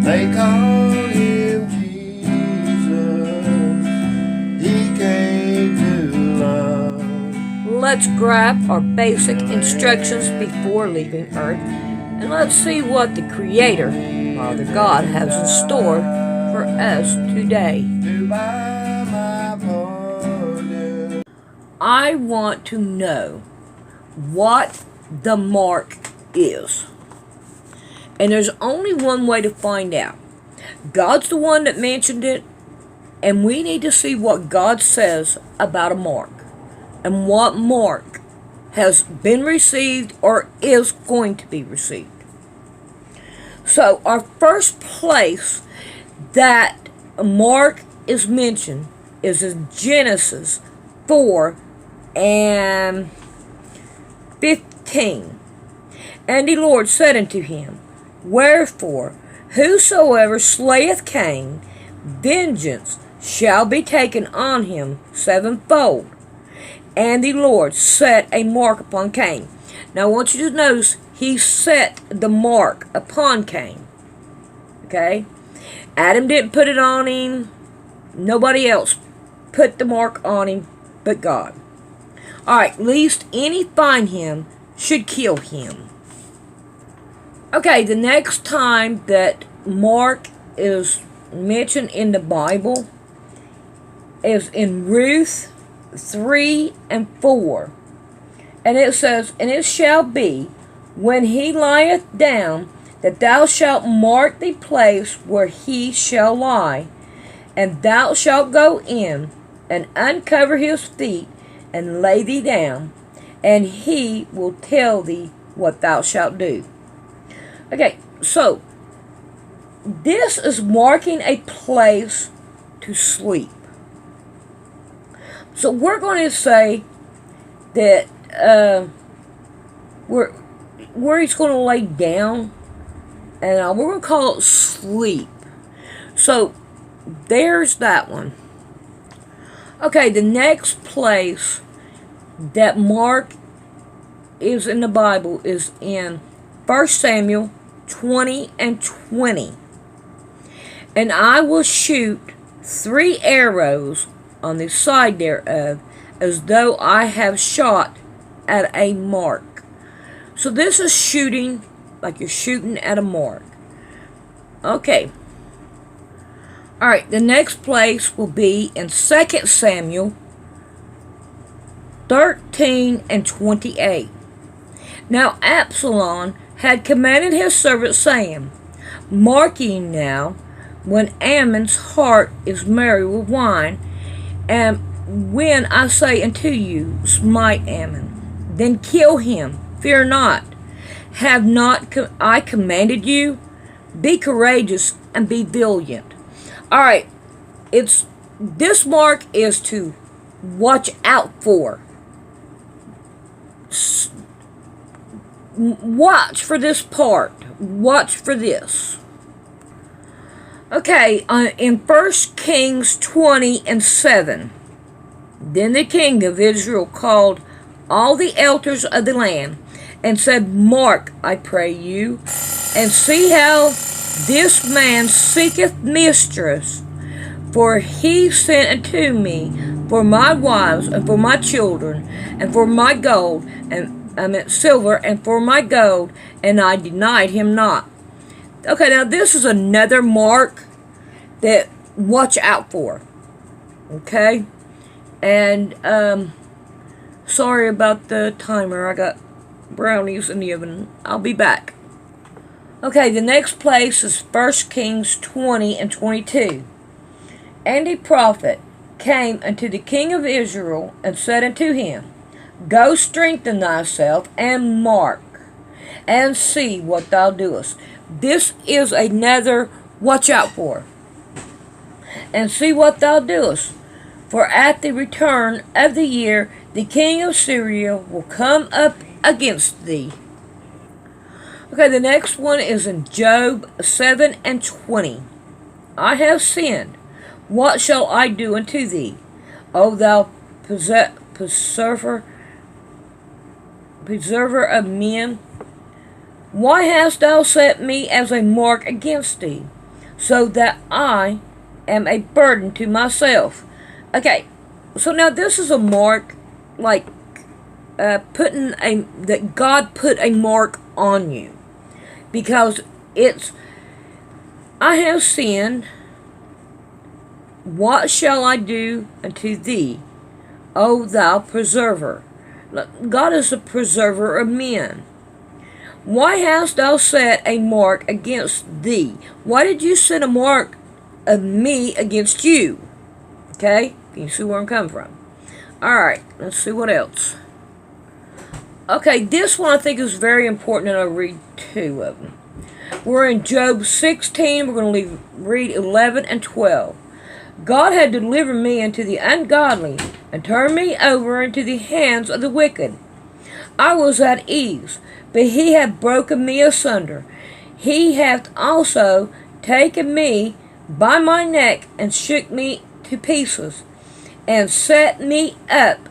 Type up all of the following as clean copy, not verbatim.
They call him Jesus. He came to love. Let's grab our basic instructions before leaving Earth, and let's see what the Creator, Father God, has in store for us today. To buy my pardon. I want to know what the mark is. And there's only one way to find out. God's the one that mentioned it, and we need to see what God says about a mark and what mark has been received or is going to be received. So our first place that a mark is mentioned is in Genesis 4 and 15. And the Lord said unto him, Wherefore, whosoever slayeth Cain, vengeance shall be taken on him sevenfold. And the Lord set a mark upon Cain. Now I want you to notice, he set the mark upon Cain. Okay? Adam didn't put it on him. Nobody else put the mark on him but God. Alright, lest any find him should kill him. Okay, the next time that mark is mentioned in the Bible is in Ruth 3 and 4. And it says, And it shall be, when he lieth down, that thou shalt mark the place where he shall lie, and thou shalt go in, and uncover his feet, and lay thee down, and he will tell thee what thou shalt do. Okay, so this is marking a place to sleep. So we're going to say that where he's going to lay down, and we're going to call it sleep. So there's that one. Okay, the next place that mark is in the Bible is in 1 Samuel 20 and 20. And I will shoot 3 arrows on the side thereof, as though I have shot at a mark. So this is shooting like you're shooting at a mark. Okay. Alright, the next place will be in 2 Samuel 13 and 28. Now Absalom had commanded his servant, saying, Mark ye now, when Ammon's heart is merry with wine, and when I say unto you, Smite Ammon, then kill him, fear not. Have not I commanded you? Be courageous and be valiant. Alright, this mark is to watch out for. Watch for this part. Watch for this. Okay, in 1 Kings 20 and 7, then the king of Israel called all the elders of the land, and said, Mark, I pray you, and see how this man seeketh mistress, for he sent unto me for my wives, and for my children, and for my gold, and silver, and for my gold, and I denied him not. Okay, now this is another mark that watch out for. Okay? And, sorry about the timer. I got brownies in the oven. I'll be back. Okay, the next place is 1 Kings 20 and 22. And a prophet came unto the king of Israel, and said unto him, Go strengthen thyself, and mark, and see what thou doest. This is another watch out for. And see what thou doest. For at the return of the year, the king of Syria will come up against thee. Okay, the next one is in Job 7 and 20. I have sinned. What shall I do unto thee, O thou preserver of men? Why hast thou set me as a mark against thee? so that I am a burden to myself. Okay, so now this is a mark, like that God put a mark on you, because it's, I have sinned. What shall I do unto thee, O thou preserver? God is the preserver of men. Why hast thou set a mark against thee? Why did you set a mark of me against you? Okay, can you see where I'm coming from? Alright, let's see what else. Okay, this one I think is very important, and I'll read two of them. We're in Job 16. We're going to read 11 and 12. God had delivered me into the ungodly, and turned me over into the hands of the wicked. I was at ease, but he hath broken me asunder. He hath also taken me by my neck, and shook me to pieces, and set me up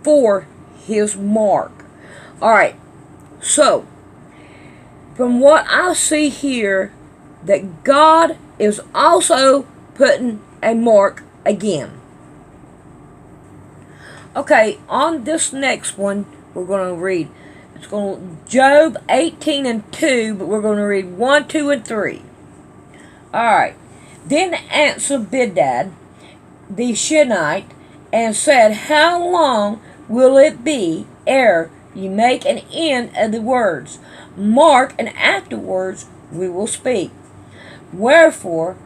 for his mark. Alright, so, from what I see here, that God is also putting a mark again. Okay, on this next one, we're going to read, it's going to Job 18 and 2, but we're going to read 1, 2, and 3. Alright, then answered Bildad the Shunammite, and said, How long will it be ere ye make an end of the words? Mark, and afterwards we will speak. Wherefore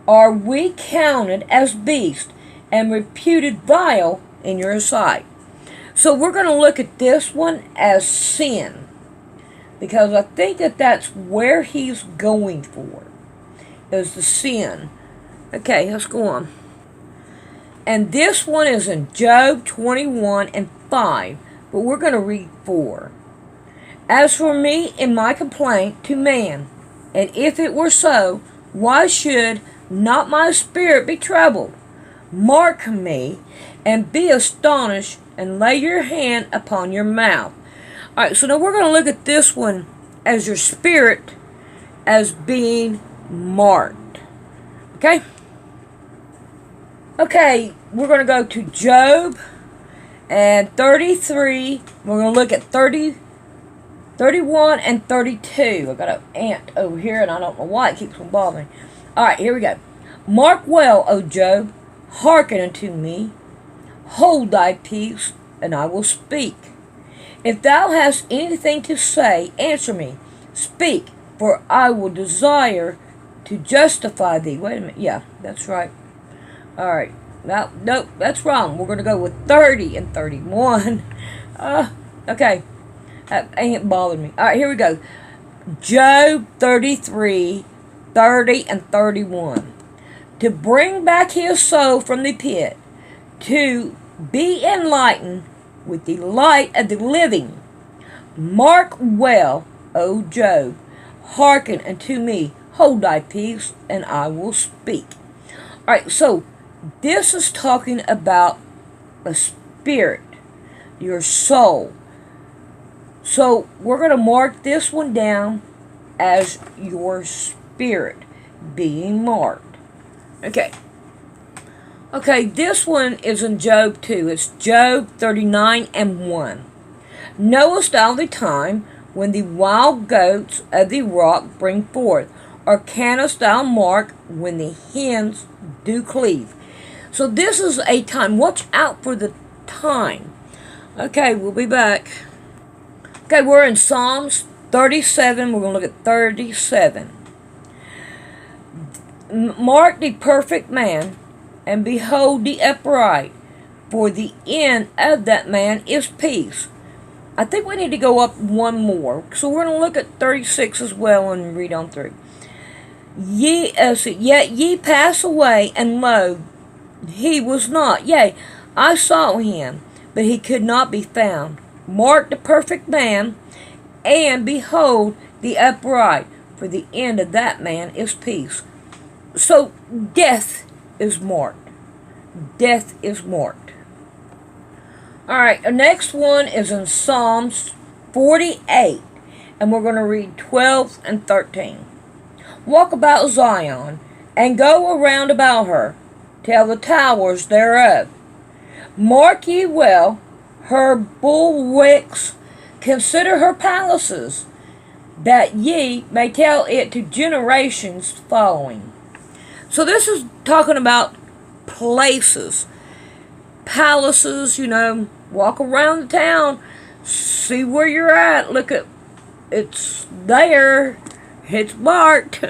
are we counted as beasts, and reputed vile in your sight? So we're going to look at this one as sin, because I think that that's where he's going for, is the sin. Okay, let's go on. And this one is in Job 21 and 5, but we're going to read 4. As for me in my complaint to man, and if it were so, why should not my spirit be troubled? Mark me, and be astonished, and lay your hand upon your mouth. Alright, so now we're going to look at this one as your spirit as being marked. Okay? Okay, we're going to go to Job and 33. We're going to look at 30, 31, and 32. I've got an ant over here, and I don't know why it keeps on bothering me. Alright, here we go. Mark well, O Job, hearken unto me. Hold thy peace, and I will speak. If thou hast anything to say, answer me. Speak, for I will desire to justify thee. Wait a minute. Yeah, that's right. Alright. Now, nope, that's wrong. We're going to go with 30 and 31. Okay. That ain't bothered me. Alright, here we go. Job 33, 30, and 31. To bring back his soul from the pit, to be enlightened with the light of the living. Mark well, O Job, hearken unto me, hold thy peace, and I will speak. Alright, so this is talking about a spirit, your soul. So we're going to mark this one down as your spirit being marked. Okay. Okay, this one is in Job 2. It's Job 39 and 1. Knowest thou the time when the wild goats of the rock bring forth? Or canst thou mark when the hens do cleave? So this is a time. Watch out for the time. Okay, we'll be back. Okay, we're in Psalms 37. We're going to look at 37. Mark the perfect man, and behold the upright, for the end of that man is peace. I think we need to go up one more. So we're going to look at 36 as well and read on through. Yet ye pass away, and lo, he was not. Yea, I saw him, but he could not be found. Mark the perfect man, and behold the upright, for the end of that man is peace. So death is marked. Death is marked. Alright, the next one is in Psalms 48, and we're going to read 12 and 13. Walk about Zion, and go around about her, tell the towers thereof. Mark ye well her bulwarks, consider her palaces, that ye may tell it to generations following. So this is talking about places, palaces, walk around the town, see where you're at, look at, it's there, it's marked.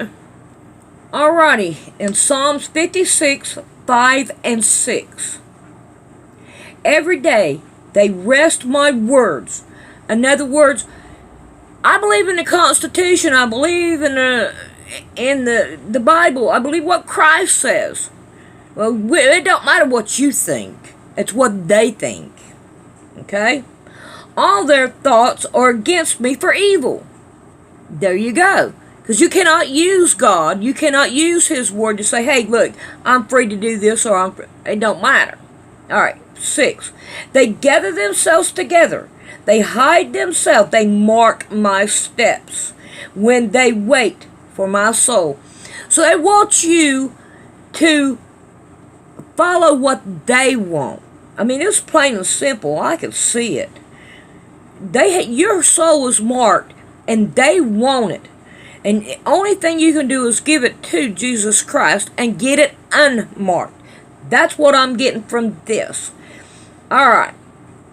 Alrighty, in Psalms 56, 5 and 6. Every day they rest my words. In other words, I believe in the Constitution. I believe in the Bible. I believe what Christ says. Well, it don't matter what you think. It's what they think. Okay? All their thoughts are against me for evil. There you go. Because you cannot use God. You cannot use His Word to say, hey, look, I'm free to do this or it don't matter. Alright, 6. They gather themselves together. They hide themselves. They mark my steps when they wait for my soul. So they want you to follow what they want. I mean, it's plain and simple. I can see it. Your soul is marked, and they want it. And the only thing you can do is give it to Jesus Christ and get it unmarked. That's what I'm getting from this. Alright,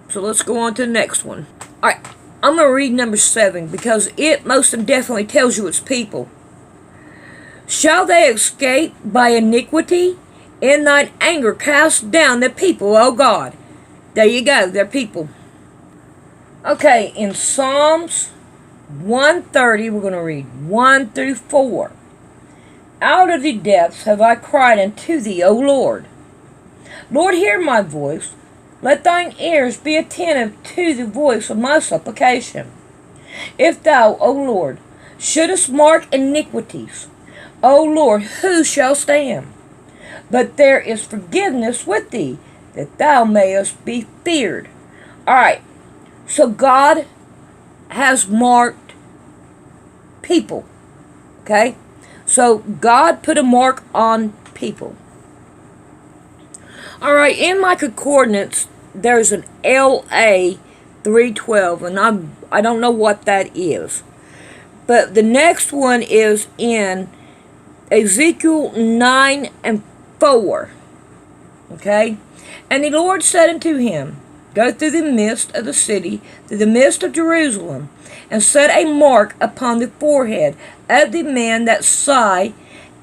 so let's go on to the next one. Alright, I'm going to read number 7 because it most definitely tells you it's people. Shall they escape by iniquity? In thine anger cast down the people, O God. There you go, they're people. Okay, in Psalms 130, we're going to read 1 through 4. Out of the depths have I cried unto thee, O Lord. Lord, hear my voice. Let thine ears be attentive to the voice of my supplication. If thou, O Lord, shouldest mark iniquities, O Lord, who shall stand? But there is forgiveness with thee, that thou mayest be feared. Alright, so God has marked people. Okay? So God put a mark on people. Alright, in my concordance, there's an LA 312, and I don't know what that is. But the next one is in Ezekiel 9 and 4. Okay? And the Lord said unto him, Go through the midst of the city, through the midst of Jerusalem, and set a mark upon the forehead of the men that sigh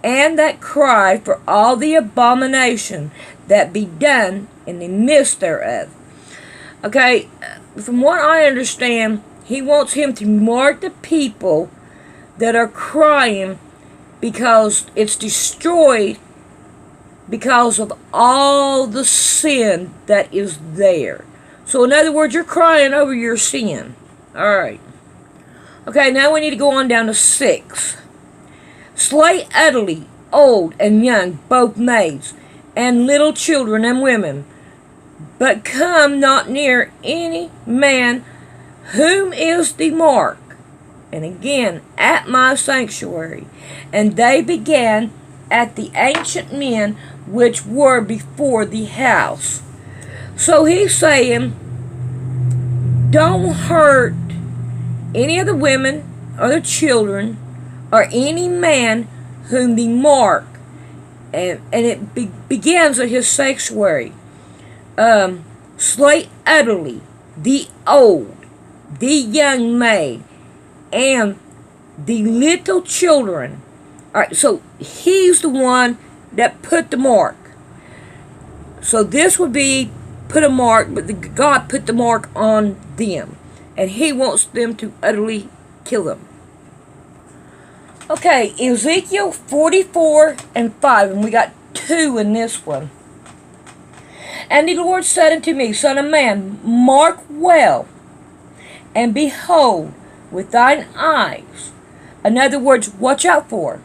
and that cry for all the abomination that be done in the midst thereof. Okay, from what I understand, he wants him to mark the people that are crying because it's destroyed because of all the sin that is there. So in other words, you're crying over your sin. Alright. Okay, now we need to go on down to 6. Slay utterly old and young, both maids, and little children and women, but come not near any man whom is the mark. And again, at my sanctuary. And they began at the ancient men which were before the house. So he's saying, don't hurt any of the women or the children or any man whom the mark. And it begins at his sanctuary. Slay utterly the old, the young maid, and the little children. Alright, so he's the one that put the mark. So this would be put a mark, but God put the mark on them. And he wants them to utterly kill them. Okay, Ezekiel 44 and 5, and we got 2 in this one. And the Lord said unto me, Son of man, mark well, and behold with thine eyes. In other words, watch out for.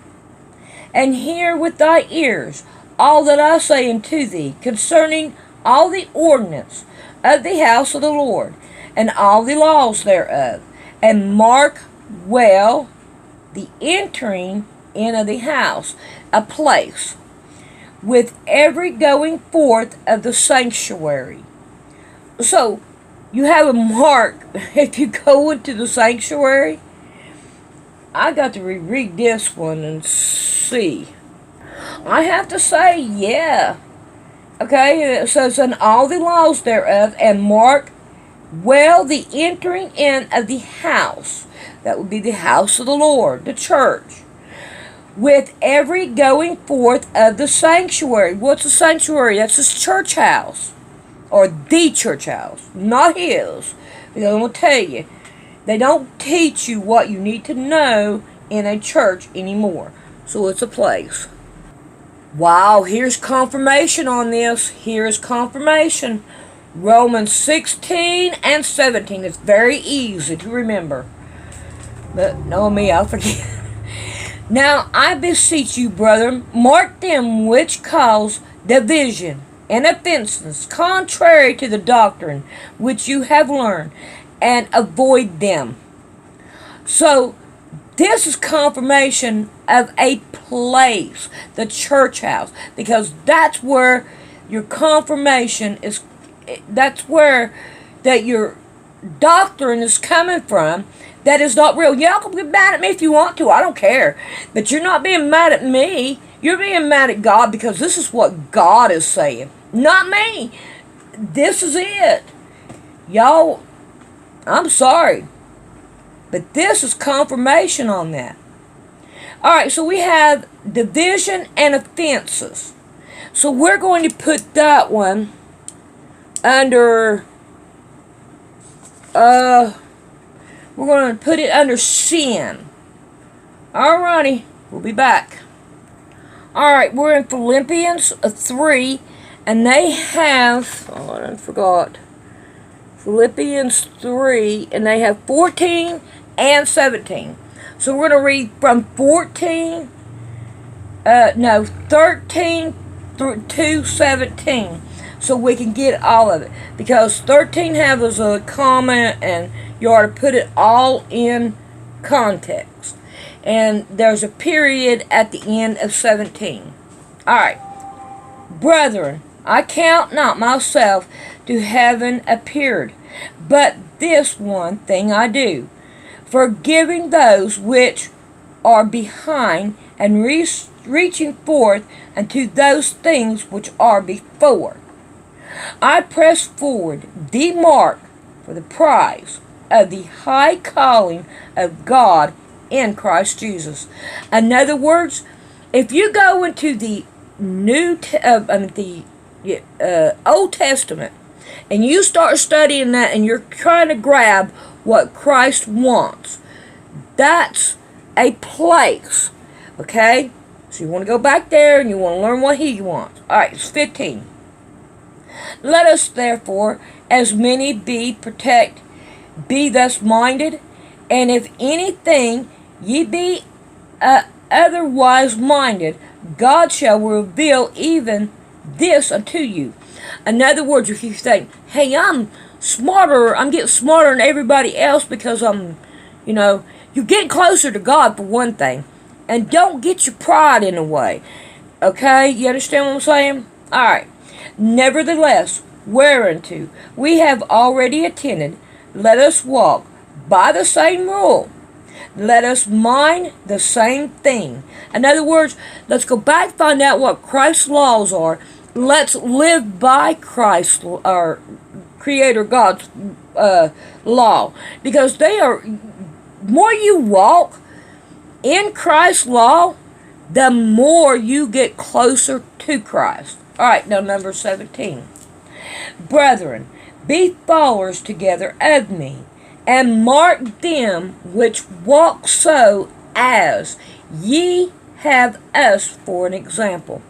And hear with thy ears all that I say unto thee concerning all the ordinance of the house of the Lord, and all the laws thereof. And mark well the entering in of the house, a place, with every going forth of the sanctuary. So, you have a mark if you go into the sanctuary. I got to reread this one and see. I have to say, yeah. Okay, it says, "And all the laws thereof, and mark well the entering in of the house." That would be the house of the Lord, the church. "With every going forth of the sanctuary." What's a sanctuary? That's his church house. Or the church house. Not his. Because I'm going to tell you, they don't teach you what you need to know in a church anymore. So it's a place. Wow, here's confirmation on this. Here's confirmation. Romans 16 and 17. It's very easy to remember. But know me, I'll forget. "Now I beseech you, brethren, mark them which cause division and offenses contrary to the doctrine which you have learned, and avoid them." So, this is confirmation of a place, the church house, because that's where your confirmation is, that's where that your doctrine is coming from that is not real. Y'all can be mad at me if you want to, I don't care, but you're not being mad at me, you're being mad at God, because this is what God is saying, not me. This is it. Y'all, I'm sorry, but this is confirmation on that. Alright, so we have division and offenses. So we're going to put that one under, we're going to put it under sin. Alrighty, we'll be back. Alright, we're in Philippians 3, and they have, oh, I forgot. Philippians 3, and they have 14 and 17. So we're going to read from 13 through to 17, so we can get all of it. Because 13 has a comment, and you ought to put it all in context. And there's a period at the end of 17. Alright. "Brethren, I count not myself to having appeared, but this one thing I do, forgiving those which are behind, and reaching forth unto those things which are before. I press forward the mark for the prize of the high calling of God in Christ Jesus." In other words, if you go into the Old Testament, and you start studying that, and you're trying to grab what Christ wants, that's a place. Okay? So you want to go back there, and you want to learn what he wants. Alright, it's 15. "Let us therefore, as many be thus minded, and if anything ye be otherwise minded, God shall reveal even this unto you." In other words, if you think, "Hey, I'm getting smarter than everybody else because you're getting closer to God," for one thing. And don't get your pride in the way. Okay? You understand what I'm saying? Alright. "Nevertheless, whereunto we have already attended, let us walk by the same rule. Let us mind the same thing." In other words, let's go back, find out what Christ's laws are. Let's live by Christ's, our Creator God's law. Because they are, more you walk in Christ's law, the more you get closer to Christ. Alright, now number 17. "Brethren, be followers together of me, and mark them which walk so as ye have us for an example."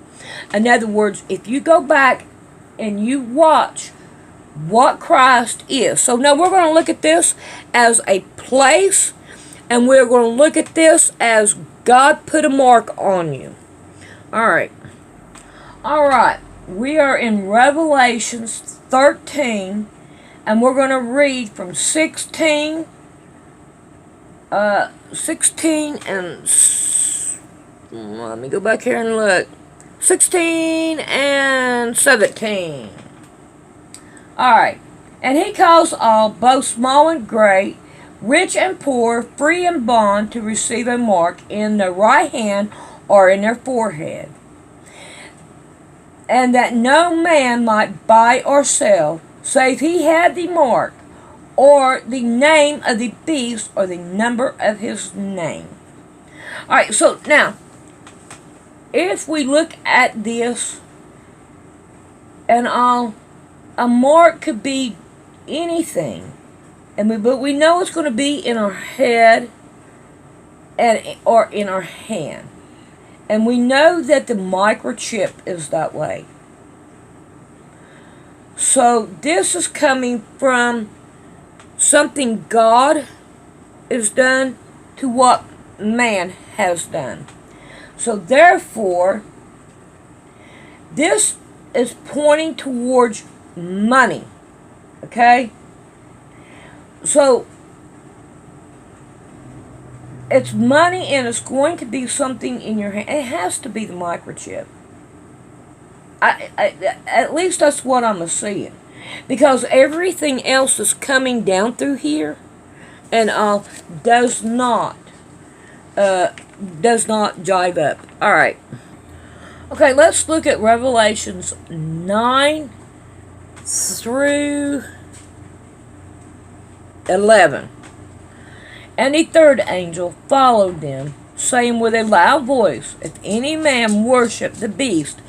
In other words, if you go back and you watch what Christ is. So now we're going to look at this as a place, and we're going to look at this as God put a mark on you. Alright. Alright. We are in Revelations 13, and we're going to read from 16 and Let me go back here and look. 16 and 17. Alright. And he calls all, both small and great, rich and poor, free and bond, to receive a mark in their right hand or in their forehead, and that no man might buy or sell, save he had the mark, or the name of the beast, or the number of his name. Alright, so now, if we look at this, and a mark could be anything, but we know it's going to be in our head or in our hand. And we know that the microchip is that way. So this is coming from something God has done to what man has done. So therefore, this is pointing towards money. Okay? So it's money, and it's going to be something in your hand. It has to be the microchip. At least that's what I'm seeing. Because everything else is coming down through here and does not jive up. Alright. Okay, let's look at Revelations 9 through 11. And the third angel followed them, saying with a loud voice, if any man worship the beast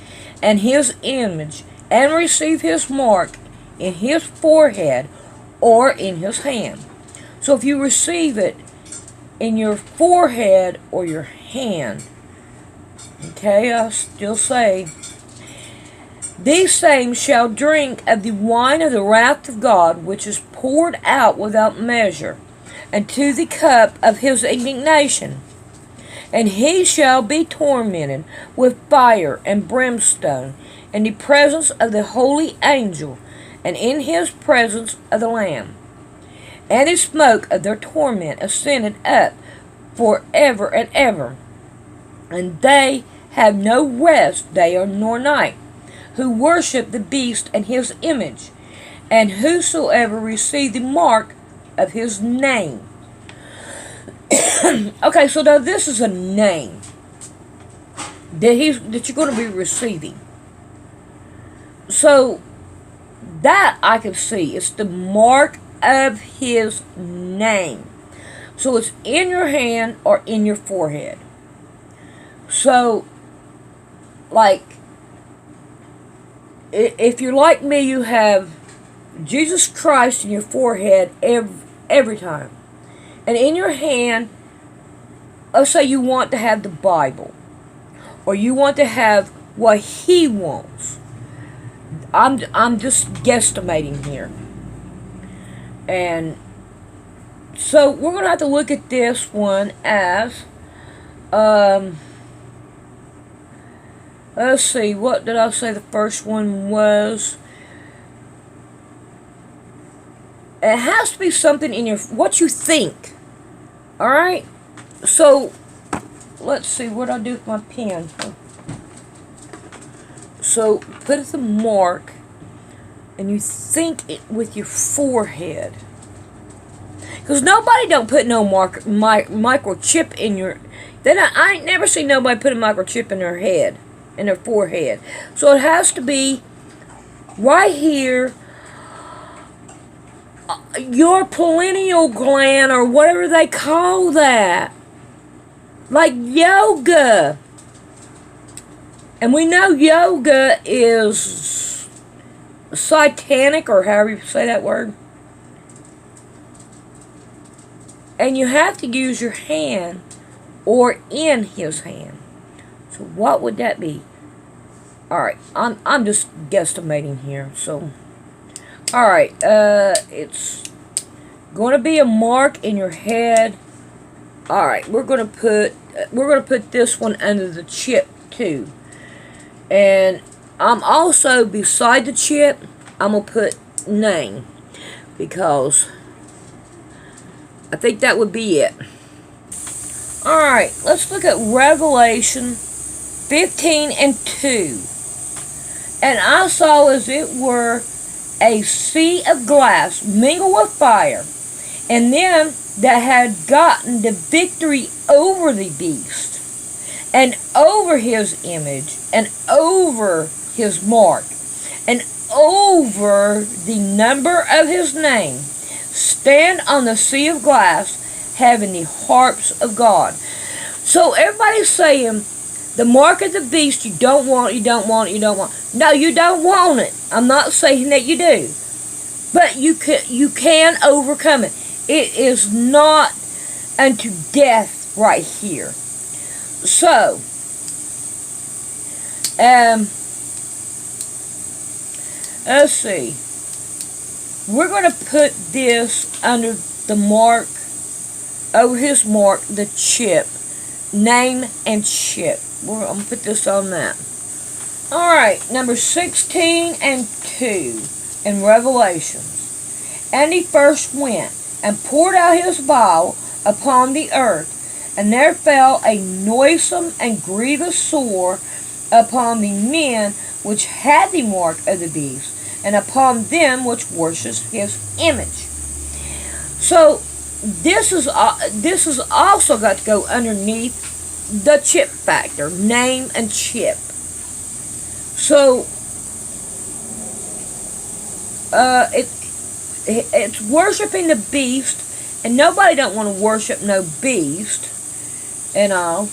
and his image, and receive his mark in his forehead or in his hand. So if you receive it in your forehead or your hand, okay, I still say, these same shall drink of the wine of the wrath of God, which is poured out without measure, and to the cup of his indignation. And he shall be tormented with fire and brimstone in the presence of the holy angel, and in his presence of the Lamb. And the smoke of their torment ascended up for ever and ever. And they have no rest day nor night, who worship the beast and his image, and whosoever receive the mark of his name. Okay, so now this is a name that you're going to be receiving. So that I can see, it's the mark of his name. So it's in your hand or in your forehead. So, like, if you're like me, you have Jesus Christ in your forehead every time. And in your hand, let's say you want to have the Bible, or you want to have what he wants. I'm just guesstimating here. And so we're going to have to look at this one as, let's see, what did I say the first one was? It has to be something in your, what you think. Alright? So, let's see, what do I do with my pen? So, put the mark, and you think it with your forehead. Because nobody don't put no microchip in your, I ain't never seen nobody put a microchip in their head, in their forehead. So it has to be right here, your pineal gland, or whatever they call that. Like yoga. And we know yoga is satanic, or however you say that word. And you have to use your hand or in his hand. So what would that be? Alright, I'm just guesstimating here. So, alright, it's going to be a mark in your head. Alright, we're going to put this one under the chip too. And I'm also, beside the chip, I'm going to put name, because I think that would be it. Alright, let's look at Revelation 15 and 2. And I saw as it were a sea of glass mingled with fire, and them that had gotten the victory over the beast, and over his image, and over his mark, and over the number of his name, stand on the sea of glass, having the harps of God. So everybody's saying, the mark of the beast, you don't want, you don't want, you don't want. No, you don't want it. I'm not saying that you do. But you can overcome it. It is not unto death right here. So, let's see. We're going to put this under the mark, over his mark, the chip. Name and chip. I'm going to put this on that. Alright, number 16 and 2 in Revelations. And he first went and poured out his vial upon the earth, and there fell a noisome and grievous sore upon the men which had the mark of the beast, and upon them which worshipped his image. So this is also got to go underneath the chip factor, name and chip. So it's worshiping the beast, and nobody don't want to worship no beast and all.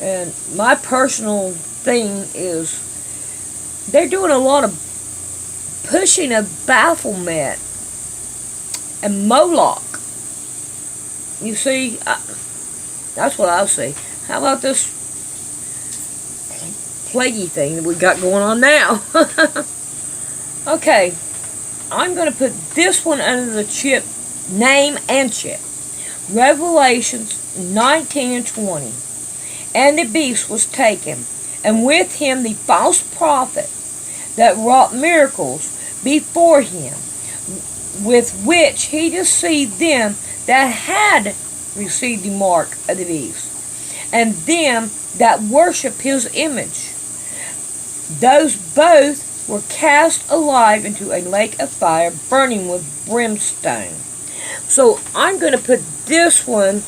And my personal thing is they're doing a lot of pushing of Baphomet and Moloch. You see, that's what I see. How about this plaguey thing that we got going on now? Okay, I'm going to put this one under the chip, name and chip. Revelations 19 and 20. And the beast was taken, and with him the false prophet that wrought miracles before him, with which he deceived them that had received the mark of the beast, and them that worship his image. Those both were cast alive into a lake of fire, burning with brimstone. So I'm going to put this one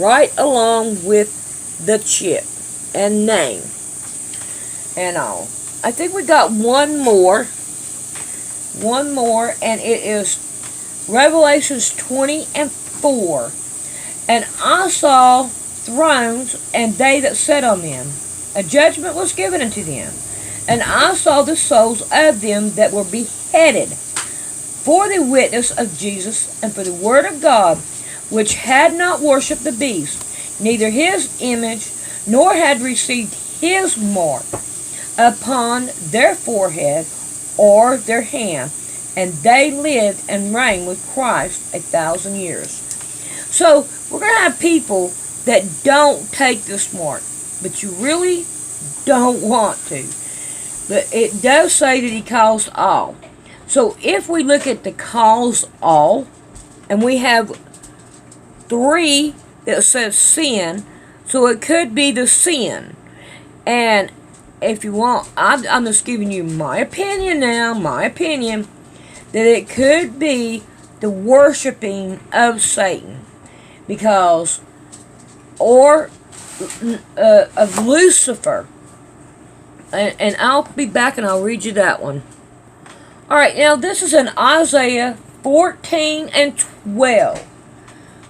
right along with the chip and name and all. I think we got one more, and it is Revelations 20 and 4. And I saw thrones, and they that sat on them. A judgment was given unto them. And I saw the souls of them that were beheaded for the witness of Jesus and for the word of God, which had not worshipped the beast, neither his image, nor had received his mark upon their forehead or their hand, and they lived and reigned with Christ 1,000 years. So we're going to have people that don't take this mark, but you really don't want to. But it does say that he calls all. So if we look at the calls all, and we have 3 that says sin, so it could be the sin. And if you want, I'm just giving you my opinion now, that it could be the worshiping of Satan, because, or of Lucifer. And I'll be back and I'll read you that one. Alright, now this is in Isaiah 14 and 12.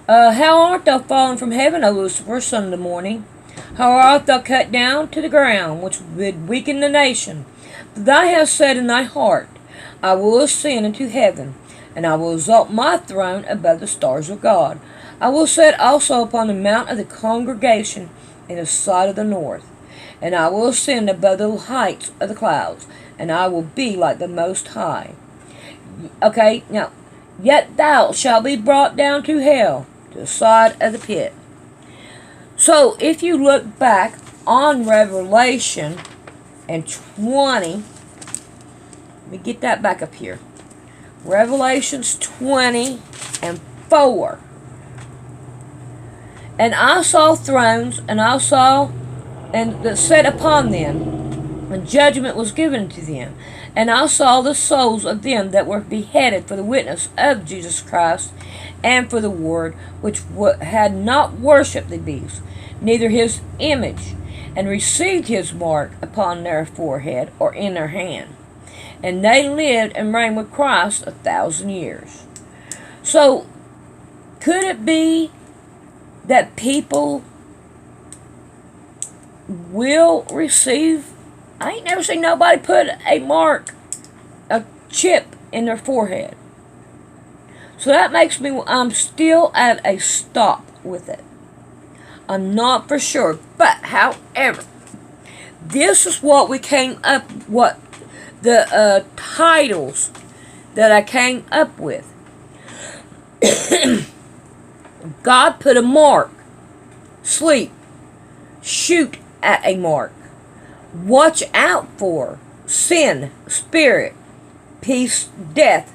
How art thou fallen from heaven, O Lucifer, son of the morning? How art thou cut down to the ground, which would weaken the nation? For thou hast said in thy heart, I will ascend into heaven, and I will exalt my throne above the stars of God. I will set also upon the mount of the congregation in the sight of the north. And I will ascend above the heights of the clouds, and I will be like the Most High. Okay, now, yet thou shalt be brought down to hell, to the side of the pit. So, if you look back on Revelation and 20, let me get that back up here. Revelations 20 and 4. And I saw thrones, and I saw and that sat upon them, and judgment was given to them. And I saw the souls of them that were beheaded for the witness of Jesus Christ, and for the word, which had not worshipped the beast, neither his image, and received his mark upon their forehead or in their hand. And they lived and reigned with Christ 1,000 years. So, could it be that people will receive? I ain't never seen nobody put a mark, a chip in their forehead. So that makes me, I'm still at a stop with it. I'm not for sure. But, however, this is what we came up, what the titles that I came up with. God put a mark. Sleep. Shoot at a mark. Watch out for sin, spirit, peace, death,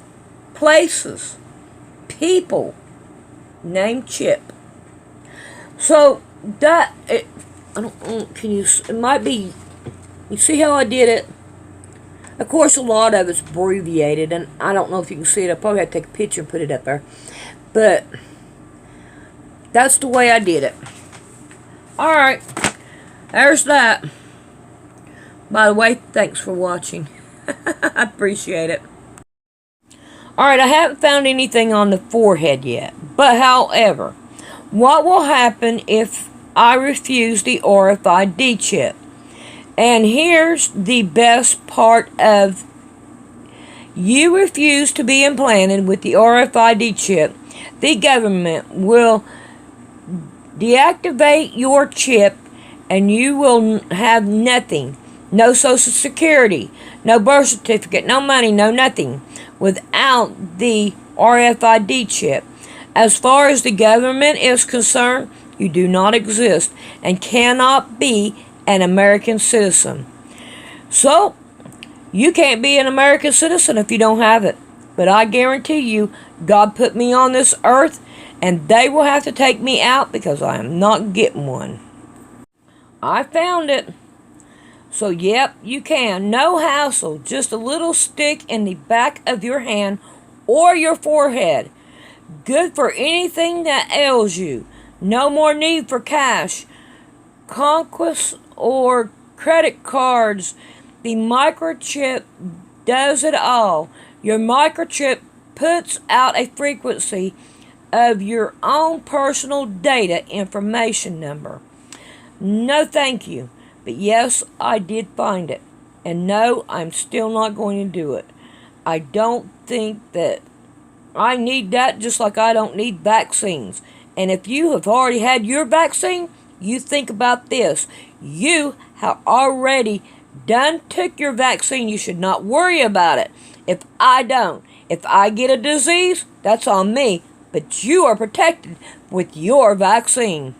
places, people. Name chip. So that I don't. Can you? It might be. You see how I did it? Of course, a lot of it's abbreviated, and I don't know if you can see it. I probably have to take a picture and put it up there. But that's the way I did it. Alright. There's that. By the way, thanks for watching. I appreciate it. Alright, I haven't found anything on the forehead yet. But however, what will happen if I refuse the RFID chip? And here's the best part of: you refuse to be implanted with the RFID chip, the government will deactivate your chip, and you will have nothing. No Social Security, no birth certificate, no money, no nothing without the RFID chip. As far as the government is concerned, you do not exist and cannot be an American citizen. So, you can't be an American citizen if you don't have it. But I guarantee you, God put me on this earth, and they will have to take me out because I am not getting one. I found it. So, yep, you can. No hassle. Just a little stick in the back of your hand or your forehead. Good for anything that ails you. No more need for cash, conquest, or credit cards. The microchip does it all. Your microchip puts out a frequency of your own personal data information number. No thank you. But yes, I did find it. And no, I'm still not going to do it. I don't think that I need that, just like I don't need vaccines. And if you have already had your vaccine, you think about this. You have already took your vaccine. You should not worry about it. If I don't, if I get a disease, that's on me. But you are protected with your vaccine.